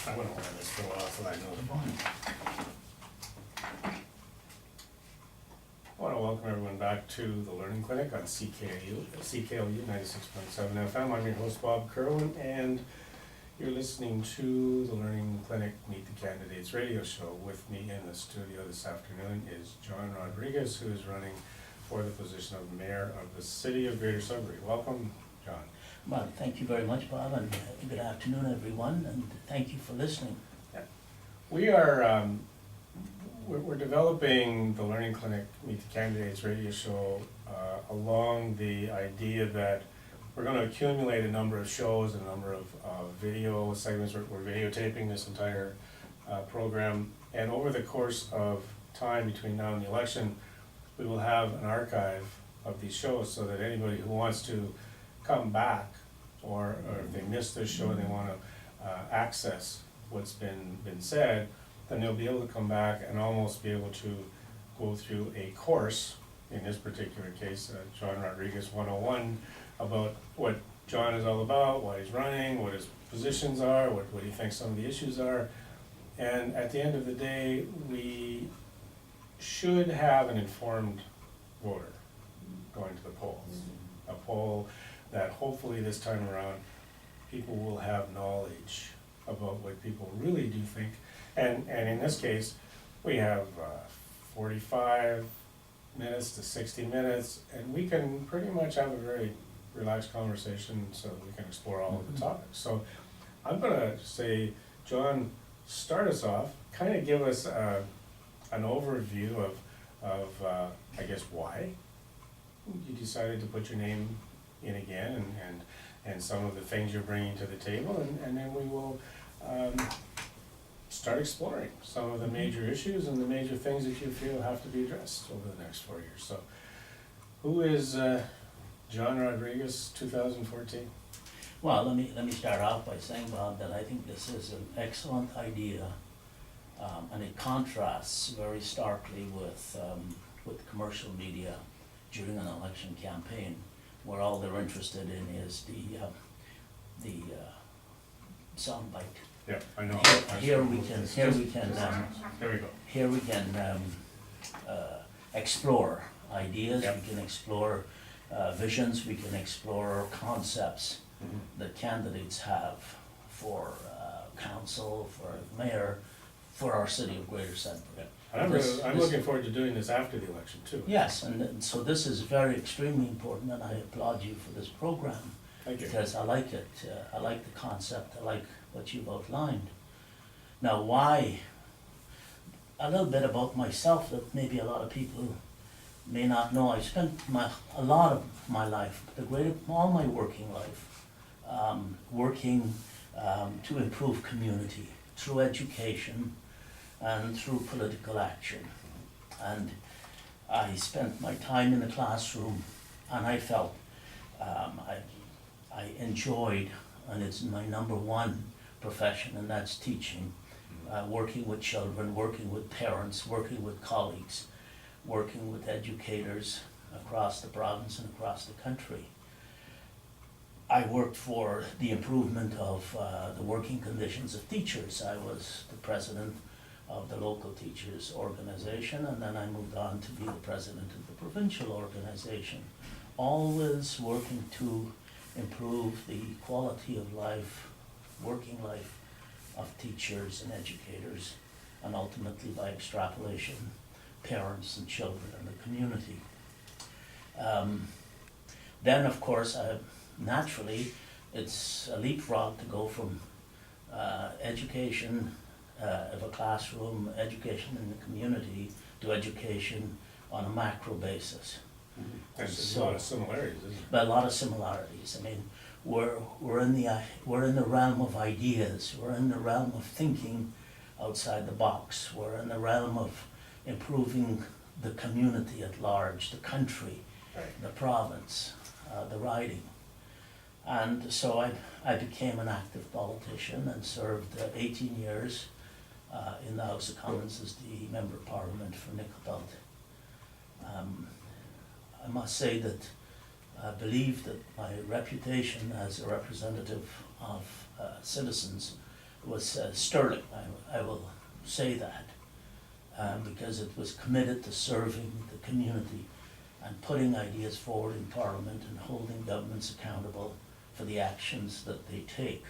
I went over this for a while, so I know the volume. I want to welcome everyone back to the Learning Clinic on CKLU 96.7 FM. I'm your host, Bob Kirwan, and you're listening to the Learning Clinic Meet the Candidates radio show. With me in the studio this afternoon is John Rodriguez, who is running for the position of Mayor of the City of Greater Sudbury. Welcome, John. Well, thank you very much, Bob, and good afternoon, everyone, and thank you for listening. We are we're developing the Learning Clinic Meet the Candidates radio show along the idea that we're going to accumulate a number of shows, a number of video segments. We're videotaping this entire program, and over the course of time between now and the election, we will have an archive of these shows so that anybody who wants to come back, or if they missed this show and they want to access what's been said, then they'll be able to come back and almost be able to go through a course, in this particular case, John Rodriguez 101, about what John is all about, why he's running, what his positions are, what he thinks some of the issues are. And at the end of the day, we should have an informed voter going to the polls. A poll that hopefully this time around, people will have knowledge about what people really do think. And in this case, we have 45 minutes to 60 minutes, and we can pretty much have a very relaxed conversation so we can explore all of the topics. So I'm gonna say, John, start us off, kind of give us an overview of I guess, why you decided to put your name in again, and some of the things you're bringing to the table, and then we will start exploring some of the major issues and the major things that you feel have to be addressed over the next 4 years. So, who is John Rodriguez 2014? Well, let me start off by saying, Bob, that I think this is an excellent idea, and it contrasts very starkly with commercial media during an election campaign, where all they're interested in is the soundbite. Yeah, I know. Here we can explore ideas. Yep. We can explore visions. We can explore concepts that candidates have for council, for mayor, for our city of Greater Sudbury. I'm looking forward to doing this after the election too. Yes, and so this is very extremely important, and I applaud you for this program. Thank you. Because I like it, I like the concept, I like what you've outlined. Now, why? A little bit about myself that maybe a lot of people may not know. I spent a lot of my life, all my working life, working to improve community through education and through political action. And I spent my time in the classroom, and I felt I enjoyed, and it's my number one profession, and that's teaching. Working with children, working with parents, working with colleagues, working with educators across the province and across the country. I worked for the improvement of the working conditions of teachers. I was the president of the local teachers organization, and then I moved on to be the president of the provincial organization, always working to improve the quality of life, working life of teachers and educators, and ultimately by extrapolation, parents and children and the community. Then of course, naturally, it's a leapfrog to go from education of a classroom, education in the community, to education on a macro basis. There's a lot of similarities, isn't But a lot of similarities. I mean, we're in the realm of ideas. We're in the realm of thinking outside the box. We're in the realm of improving the community at large, the country, Right. the province, the riding. And so I became an active politician and served 18 years in the House of Commons as the Member of Parliament for Nickel Belt. I must say that I believe that my reputation as a representative of citizens was sterling, I will say that, because it was committed to serving the community and putting ideas forward in Parliament and holding governments accountable for the actions that they take.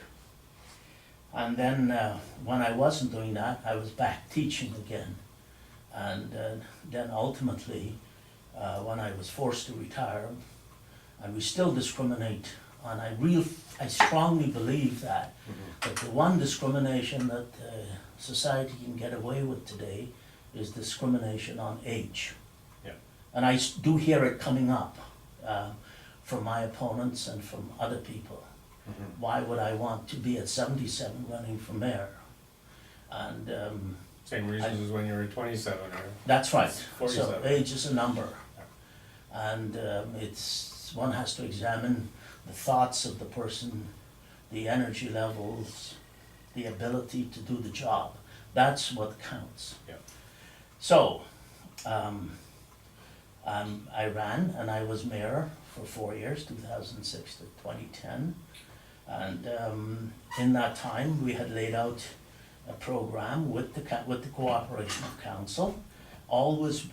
And then when I wasn't doing that, I was back teaching again. And then ultimately, when I was forced to retire, and we still discriminate, and I strongly believe that, that the one discrimination that society can get away with today is discrimination on age. Yeah. And I do hear it coming up from my opponents and from other people. Why would I want to be at 77 running for mayor? And Same reasons as when you were 27 or that's right. 47. So age is a number, and one has to examine the thoughts of the person, the energy levels, the ability to do the job. That's what counts. Yeah. So I ran and I was mayor for 4 years, 2006 to 2010. And in that time, we had laid out a program with the cooperation of council, always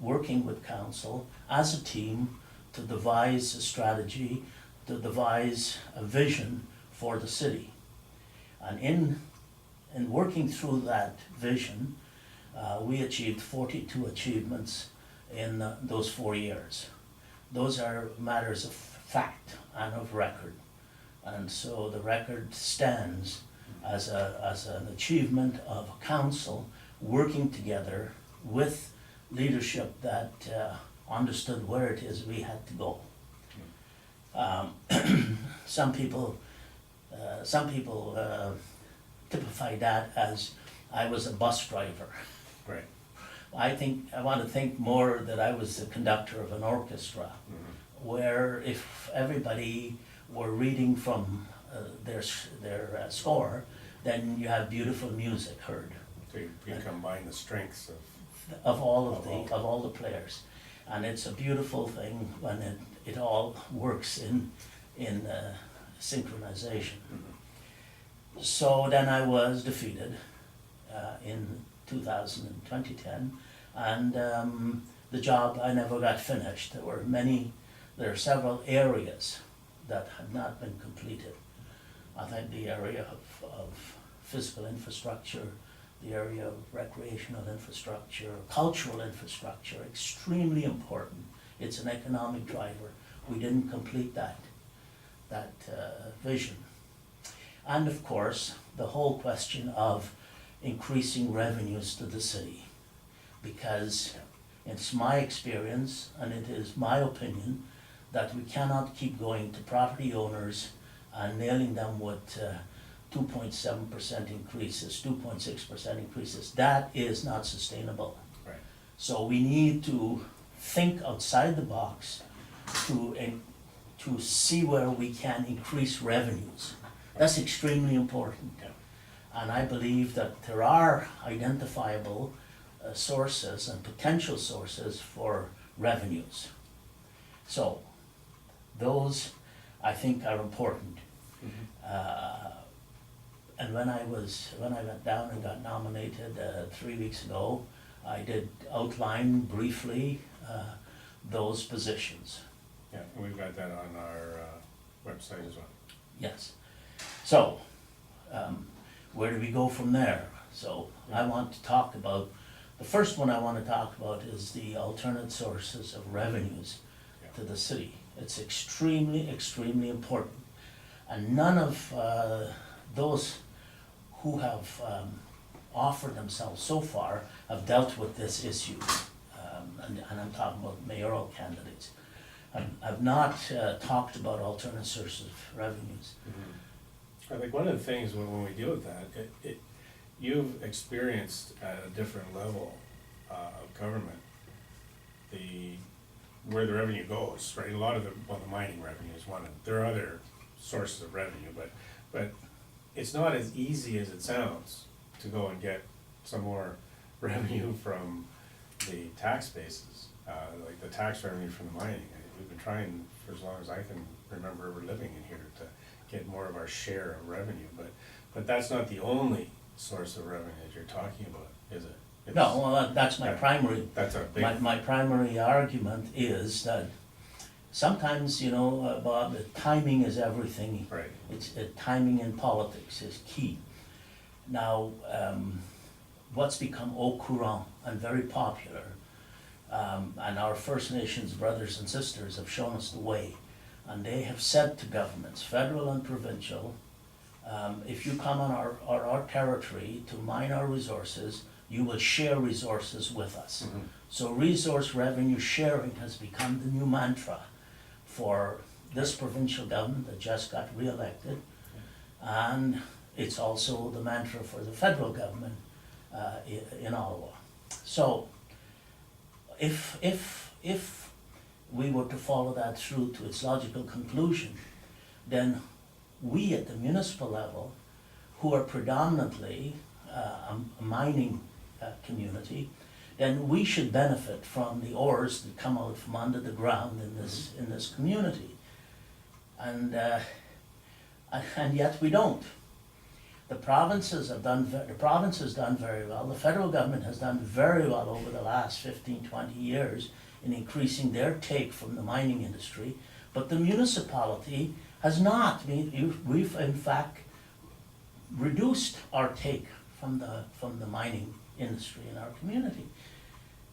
working with council as a team to devise a strategy, to devise a vision for the city. And in working through that vision, we achieved 42 achievements in those 4 years. Those are matters of fact and of record. And so the record stands as an achievement of council working together with leadership that understood where it is we had to go. Some people typify that as I was a bus driver. Right. I want to think more that I was the conductor of an orchestra, where if everybody were reading from their score, then you have beautiful music heard So you combine the strengths of all the players, and it's a beautiful thing when it all works in synchronization. So then I was defeated in 2010, and the job I never got finished. There are several areas that had not been completed. I think the area of physical infrastructure, the area of recreational infrastructure, cultural infrastructure, extremely important. It's an economic driver. We didn't complete that vision. And of course, the whole question of increasing revenues to the city. Because it's my experience, and it is my opinion, that we cannot keep going to property owners and nailing them with 2.7% increases, 2.6% increases. That is not sustainable. Right. So we need to think outside the box to see where we can increase revenues. That's extremely important. Yeah. And I believe that there are identifiable sources and potential sources for revenues. So those, I think, are important. And when I went down and got nominated 3 weeks ago, I did outline briefly those positions. Yeah, and we've got that on our website as well. Yes. So, where do we go from there? So I want to talk about, the first one I want to talk about is the alternate sources of revenues to the city. It's extremely, extremely important. And none of those who have offered themselves so far have dealt with this issue. And I'm talking about mayoral candidates. I've not talked about alternate sources of revenues. I think one of the things when we deal with that, you've experienced at a different level of government where the revenue goes, right? A lot of the mining revenue is one of them. There are other sources of revenue, but it's not as easy as it sounds to go and get some more revenue from the tax bases, like the tax revenue from the mining. We've been trying for as long as I can remember ever living in here to get more of our share of revenue, but that's not the only source of revenue that you're talking about, is it? No, well, that's my that- primary, That's a big, my primary argument is that sometimes, you know, Bob, the timing is everything. right, It's, timing in politics is key. Now, what's become au courant and very popular, and our First Nations brothers and sisters have shown us the way, and they have said to governments, federal and provincial, if you come on our territory to mine our resources, you will share resources with us. Mhm. So resource revenue sharing has become the new mantra for this provincial government that just got re-elected. And it's also the mantra for the federal government in Ottawa. So if we were to follow that through to its logical conclusion, then we at the municipal level, who are predominantly a mining community, then we should benefit from the ores that come out from under the ground in this community. And yet we don't. The province has done very well. The federal government has done very well over the last 15, 20 years in increasing their take from the mining industry, but the municipality has not. We've in fact reduced our take from the mining industry in our community,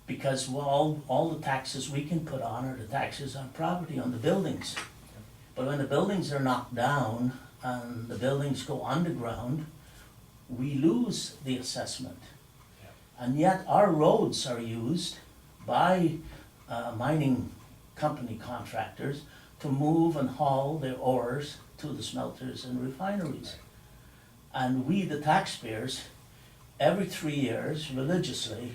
because all the taxes we can put on are the taxes on property, on the buildings. But when the buildings are knocked down and the buildings go underground, we lose the assessment. And yet our roads are used by mining company contractors to move and haul their ores to the smelters and refineries. And we, the taxpayers, every 3 years, religiously,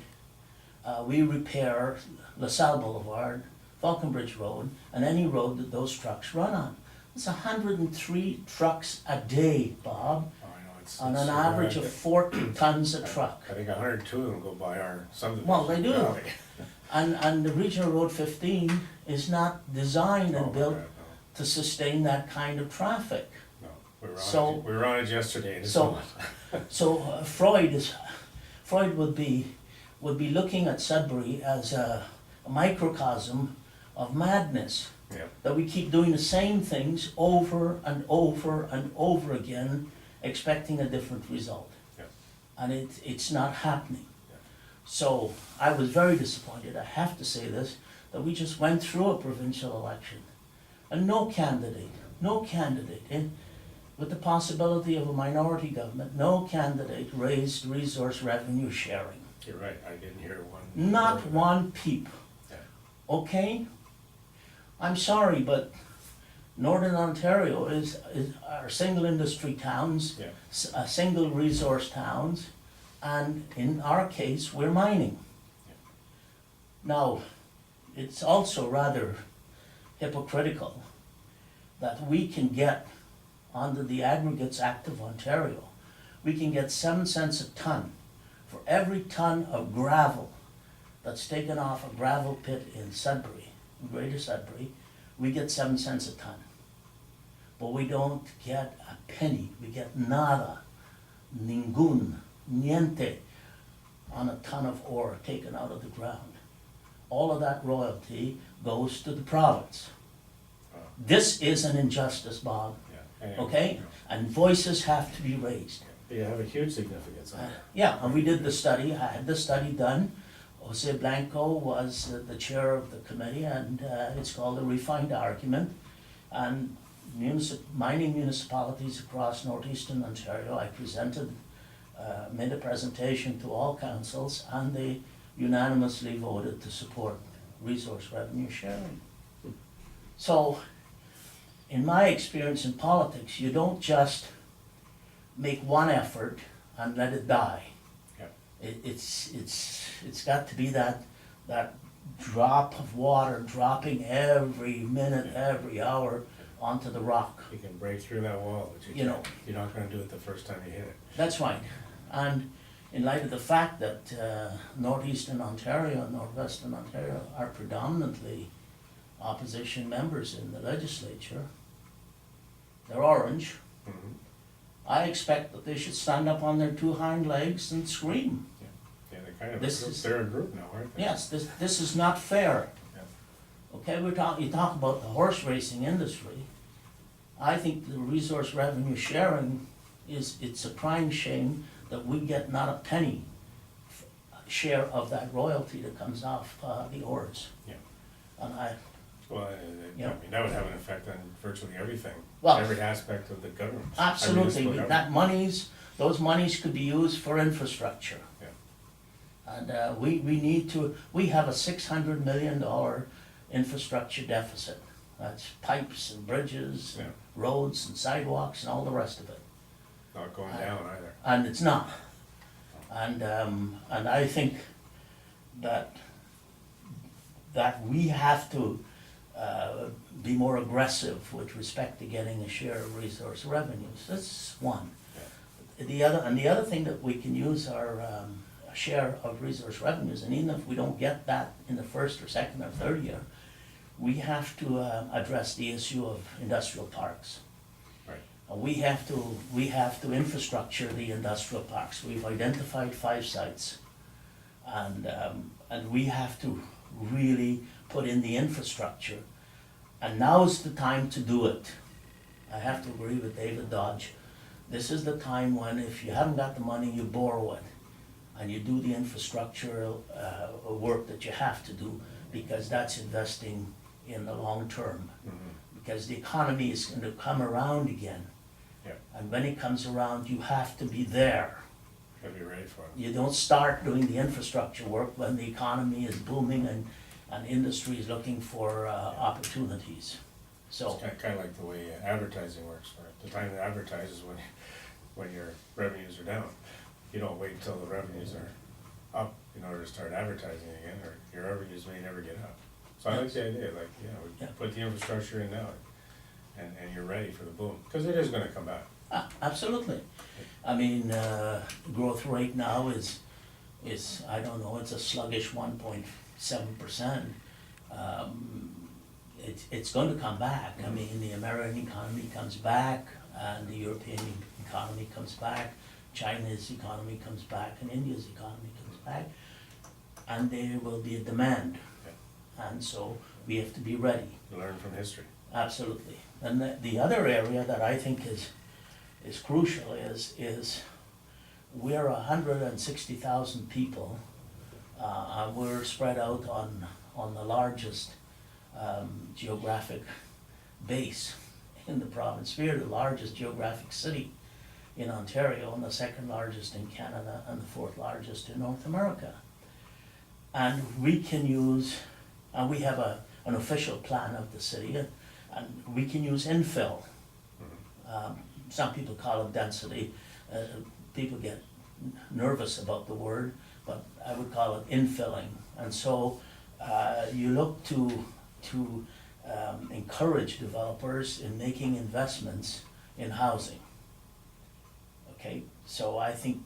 we repair LaSalle Boulevard, Falconbridge Road, and any road that those trucks run on. It's 103 trucks a day, Bob, oh, I know, it's. on it's an average of 40 tons a truck. I think 102 of them go by our subdivision. Well, they do. valley. And the Regional Road 15 is not designed Oh, and built crap, to sustain that kind of traffic. no, no, So- we were on it yesterday, and it's so- not. So Freud would be looking at Sudbury as a microcosm of madness, Yeah, that we keep doing the same things over and over and over again, expecting a different result. yeah, And it's not happening. Yeah. So I was very disappointed, I have to say this, that we just went through a provincial election and no candidate, with the possibility of a minority government, no candidate raised resource revenue sharing. you're right, I didn't hear one. Not word of one peep, that. okay? I'm sorry, but Northern Ontario is our single industry towns, Yeah, single resource towns, and in our case, we're mining. Yeah. Now, it's also rather hypocritical that we can get, under the Aggregates Act of Ontario, we can get 7 cents a ton for every ton of gravel that's taken off a gravel pit in Sudbury, in Greater Sudbury, we get 7 cents a ton. But we don't get a penny, we get nada, ningun, niente, on a ton of ore taken out of the ground. All of that royalty goes to the province. This is an injustice, Bob, yeah. And, okay? you know, And voices have to be raised. They have a huge significance on it. Yeah, and we did the study, I had the study done. Jose Blanco was the chair of the committee, and it's called a refined argument. And mining municipalities across northeastern Ontario, I presented, made a presentation to all councils, and they unanimously voted to support resource revenue sharing. So, in my experience in politics, you don't just make one effort and let it die. Yeah. It's got to be that drop of water dropping every minute, every hour onto the rock. You can break through that wall, but You know. you're not gonna do it the first time you hit it. That's right. And in light of the fact that northeastern Ontario and northwestern Ontario are predominantly opposition members in the legislature, they're orange. Mhm. I expect that they should stand up on their two hind legs and scream. Yeah, they're kind of, This is- they're a group now, aren't they? Yes, this is not fair. Yeah. Okay, you talk about the horse racing industry. I think the resource revenue sharing it's a crying shame that we get not a penny share of that royalty that comes off the oars. Yeah. And I, Well, I Yeah. mean, that would have an effect on virtually everything, Well, every aspect of the government. absolutely, Municipal those monies could be used for infrastructure. Yeah. And we have a $600 million infrastructure deficit. That's pipes and bridges, and Yeah. roads and sidewalks and all the rest of it. Not going down either. And it's not. And I think that we have to be more aggressive with respect to getting a share of resource revenues. That's one. The other thing that we can use our share of resource revenues, and even if we don't get that in the first or second or third year, we have to address the issue of industrial parks. Right. We have to infrastructure the industrial parks. We've identified 5 sites. And we have to really put in the infrastructure. And now's the time to do it. I have to agree with David Dodge. This is the time when if you haven't got the money, you borrow it. And you do the infrastructural work that you have to do, because that's investing in the long term. Mhm. Because the economy is going to come around again. Yeah. And when it comes around, you have to be there. Gotta be ready for it. You don't start doing the infrastructure work when the economy is booming and industry is looking for opportunities. So, It's kind of like the way advertising works, right? The time to advertise is when your revenues are down. You don't wait until the revenues are up in order to start advertising again, or your revenues may never get up. So I like the idea, like, we Yeah. put the infrastructure in now, and you're ready for the boom, because it is gonna come back. absolutely. I mean, growth rate now is, I don't know, it's a sluggish 1.7%. It's going to come back. I mean, the American economy comes back, and the European economy comes back, China's economy comes back, and India's economy comes back, and there will be a demand. And so we have to be ready. Learn from history. Absolutely. And the other area that I think is crucial is we're 160,000 people, and we're spread out on the largest geographic base in the province. We're the largest geographic city in Ontario, and the second largest in Canada, and the 4th largest in North America. And we can use, and we have an official plan of the city, and we can use infill. Some people call it density. People get nervous about the word, but I would call it infilling. And so you look to encourage developers in making investments in housing. Okay, so I think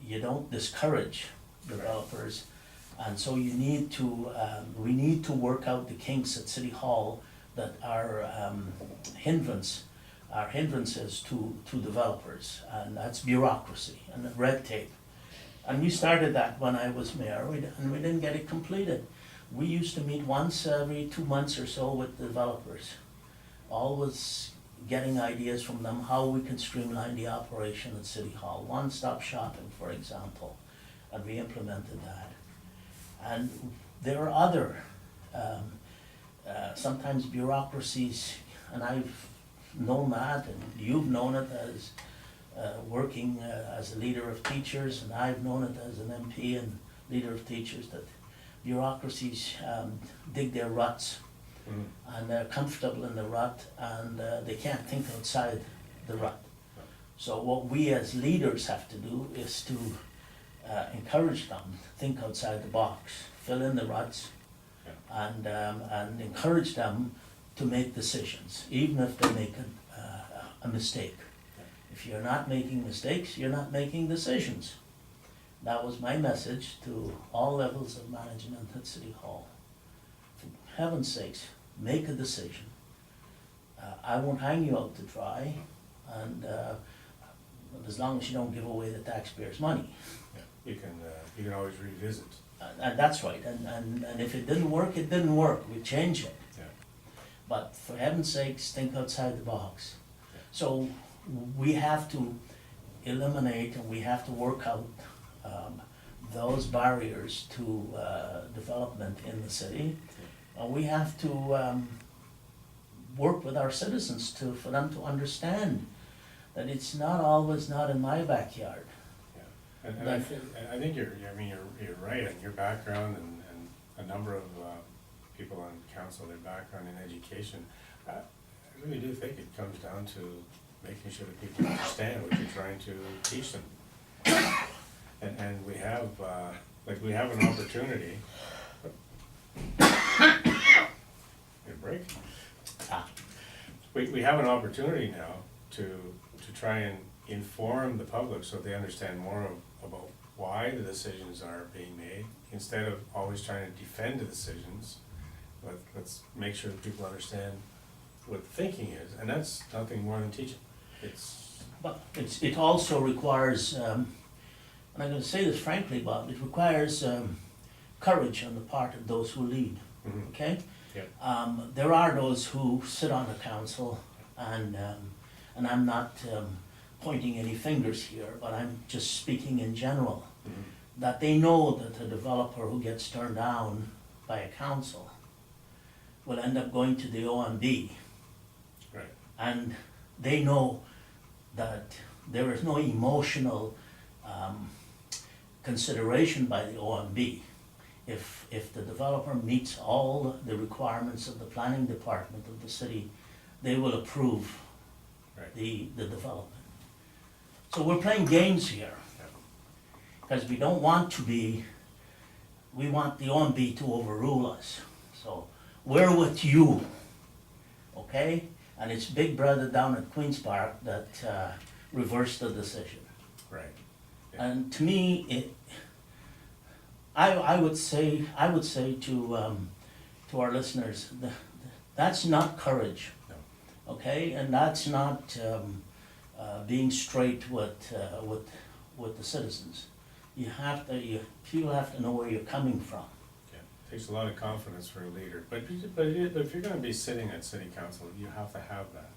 you don't discourage developers, and so we need to work out the kinks at City Hall that are hindrances to developers, and that's bureaucracy and red tape. And we started that when I was mayor, and we didn't get it completed. We used to meet once every 2 months or so with developers, always getting ideas from them how we can streamline the operation at City Hall. One-stop shopping, for example, and we implemented that. And there are other, sometimes bureaucracies, and I've known that, and you've known it as working as a leader of teachers, and I've known it as an MP and leader of teachers, that bureaucracies dig their ruts, and they're comfortable in the rut, and they can't think outside the rut. So what we as leaders have to do is to encourage them to think outside the box, fill in the ruts, and encourage them to make decisions, even if they make a mistake. If you're not making mistakes, you're not making decisions. That was my message to all levels of management at City Hall. For heaven's sakes, make a decision. I won't hang you out to dry, and as long as you don't give away the taxpayers' money. Yeah, you can always revisit. And that's right, and if it didn't work, it didn't work, we change it. Yeah. But for heaven's sakes, think outside the box. Yeah. So we have to eliminate and we have to work out those barriers to development in the city. And we have to work with our citizens for them to understand that it's not always not in my backyard. And I think you're right, and your background and a number of people on council, their background in education, I really do think it comes down to making sure that people understand what you're trying to teach them. And we have, we have an opportunity. Get a break? We have an opportunity now to try and inform the public so they understand more about why the decisions are being made, instead of always trying to defend the decisions. Let's make sure that people understand what the thinking is, and that's nothing more than teaching. But it also requires, and I'm gonna say this frankly, Bob, it requires courage on the part of those who lead, Mhm. okay? Yeah. There are those who sit on the council, and I'm not pointing any fingers here, but I'm just speaking in general, Mhm. that they know that a developer who gets turned down by a council will end up going to the OMB. Right. And they know that there is no emotional consideration by the OMB. If the developer meets all the requirements of the planning department of the city, they will approve Right. the development. So we're playing games here, because we don't want to be, we want the OMB to overrule us. So we're with you, okay? And it's Big Brother down at Queen's Park that reversed the decision. Right. Yeah. And to me, I would say to our listeners, that's not courage, No. okay? And that's not being straight with the citizens. People have to know where you're coming from. Yeah. Takes a lot of confidence for a leader, but if you're gonna be sitting at city council, you have to have that.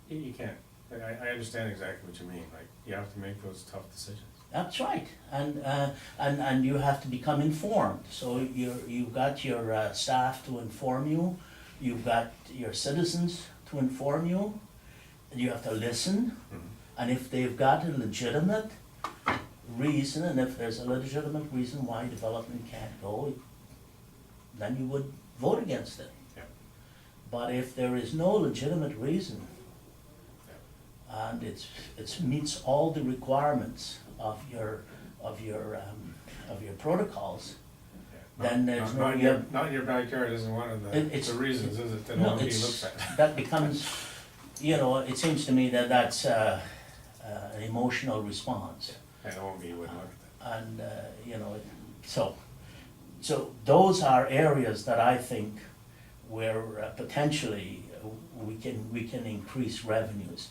You can't, I understand exactly what you mean, like, you have to make those tough decisions. That's right, and you have to become informed. So you've got your staff to inform you, you've got your citizens to inform you, and you have to listen. Mhm. And if they've got a legitimate reason, and if there's a legitimate reason why development can't go, then you would vote against it. Yeah. But if there is no legitimate reason, Yeah. and it meets all the requirements of your protocols, Yeah. then there's no. Not in your backyard isn't one of It's- the reasons, is it, that No, OMB it's, looks at? that becomes, it seems to me that that's an emotional response. And OMB wouldn't look at And, so those are areas that I think where potentially we can increase revenues.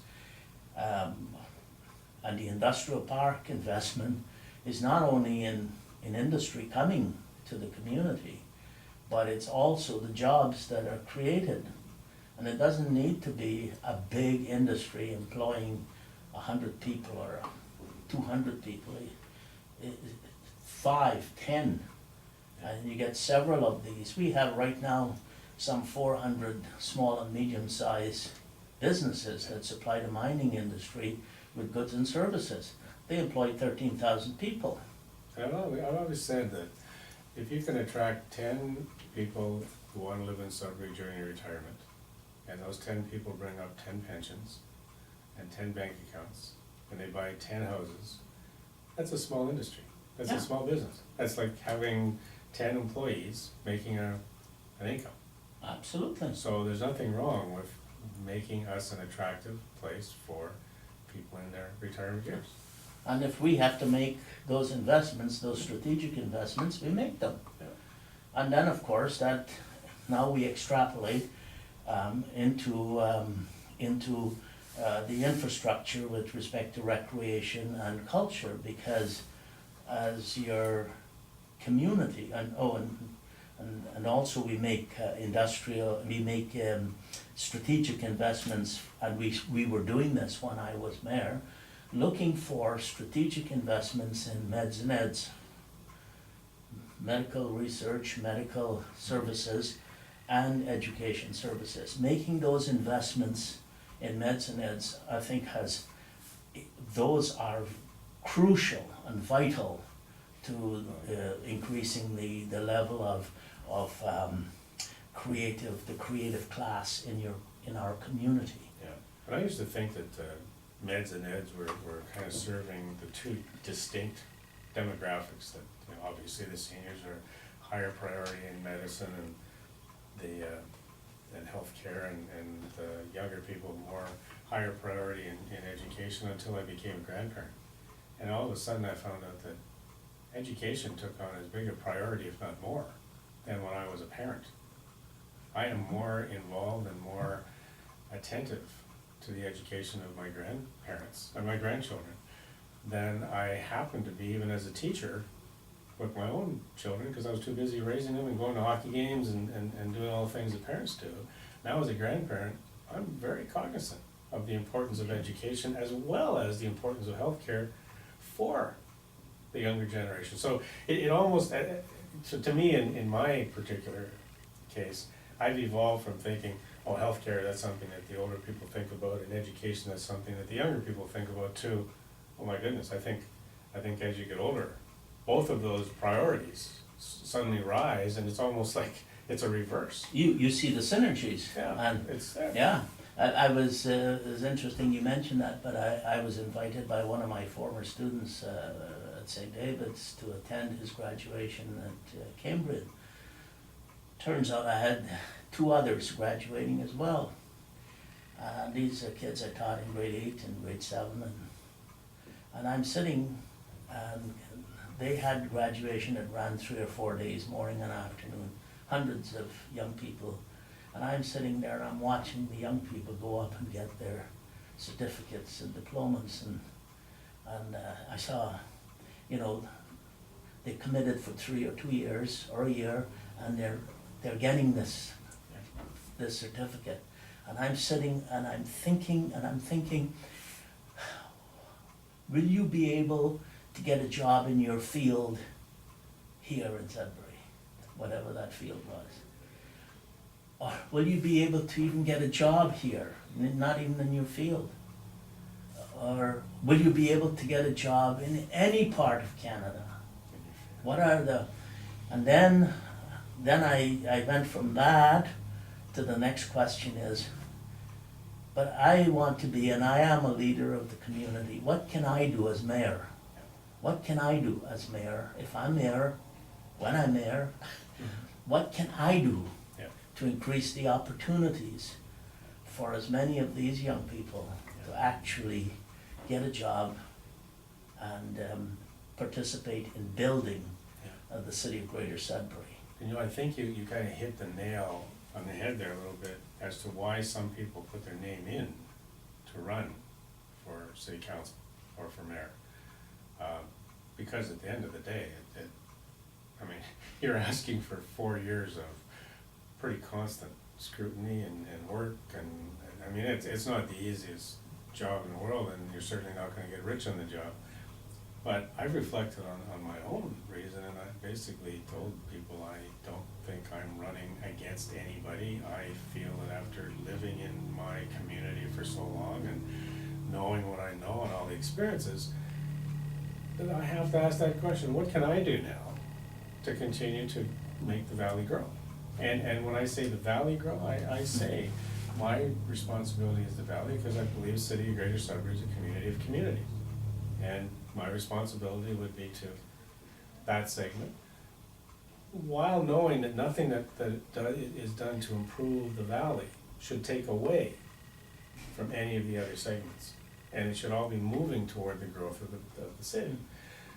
And the industrial park investment is not only in industry coming to the community, but it's also the jobs that are created. And it doesn't need to be a big industry employing 100 people or 200 people. 5, 10, and you get several of these. We have right now some 400 small and medium-sized businesses that supply the mining industry with goods and services. They employ 13,000 people. that. I've always said that if you can attract 10 people who want to live in Sudbury during your retirement, and those 10 people bring up 10 pensions and 10 bank accounts, and they buy 10 houses, that's a small industry. That's Yeah. a small business. That's like having 10 employees making an income. Absolutely. So there's nothing wrong with making us an attractive place for people in their retirement years. And if we have to make those investments, those strategic investments, we make them. Yeah. And then, of course, that now we extrapolate into the infrastructure with respect to recreation and culture, because as your community, and also we make strategic investments, and we were doing this when I was mayor, looking for strategic investments in meds and eds, medical research, medical services, and education services. Making those investments in meds and eds, I think those are crucial and vital to increasing the level of the creative class in our community. Yeah, but I used to think that meds and eds were kind of serving the two distinct demographics that, obviously the seniors are higher priority in medicine and healthcare, and the younger people more higher priority in education, until I became a grandparent. And all of a sudden I found out that education took on as big a priority, if not more, than when I was a parent. I am more involved and more attentive to the education of my grandparents and my grandchildren than I happen to be even as a teacher with my own children, because I was too busy raising them and going to hockey games and doing all the things that parents do. Now as a grandparent, I'm very cognizant of the importance of education as well as the importance of healthcare for the younger generation. So it almost, so to me, in my particular case, I've evolved from thinking, oh, healthcare, that's something that the older people think about, and education, that's something that the younger people think about too. Oh my goodness, I think as you get older, both of those priorities suddenly rise, and it's almost like it's a reverse. You see the synergies. Yeah, And it's there. yeah, I was, it was interesting you mentioned that, but I was invited by one of my former students at St. David's to attend his graduation at Cambridge. Turns out I had two others graduating as well. These are kids I taught in grade 8 and grade 7, and I'm sitting, and they had graduation that ran 3 or 4 days, morning and afternoon, hundreds of young people. And I'm sitting there, I'm watching the young people go up and get their certificates and diplomas, and I saw, they committed for 3 or 2 years or a year, and they're getting this certificate. And I'm sitting and I'm thinking, will you be able to get a job in your field here in Sudbury, whatever that field was? Or will you be able to even get a job here, not even in your field? Or will you be able to get a job in any part of Canada? What are the, and then I went from that to the next question is, but I want to be, and I am a leader of the community. What can I do as mayor? What can I do as mayor? If I'm mayor, when I'm mayor, what can I do to increase the opportunities for as many of these young people to actually get a job and participate in building the City of Greater Sudbury? And I think you kind of hit the nail on the head there a little bit as to why some people put their name in to run for city council or for mayor. Because at the end of the day, you're asking for 4 years of pretty constant scrutiny and work, and it's not the easiest job in the world, and you're certainly not gonna get rich on the job. But I've reflected on my own reason, and I basically told people I don't think I'm running against anybody. I feel that after living in my community for so long and knowing what I know and all the experiences, that I have to ask that question, what can I do now to continue to make the valley grow? And when I say the valley grow, I say my responsibility is the valley, because I believe City of Greater Sudbury is a community of communities. And my responsibility would be to that segment, while knowing that nothing that is done to improve the valley should take away from any of the other segments. And it should all be moving toward the growth of the city.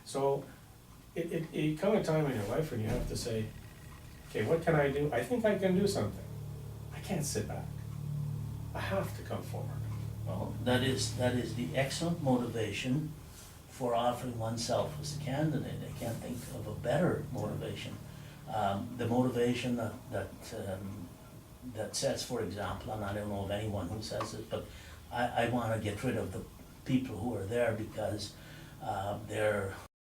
So it come a time in your life when you have to say, okay, what can I do? I think I can do something. I can't sit back. I have to come forward. Well, that is the excellent motivation for offering oneself as a candidate. I can't think of a better motivation. The motivation that says, for example, and I don't know of anyone who says it, but I wanna get rid of the people who are there because they're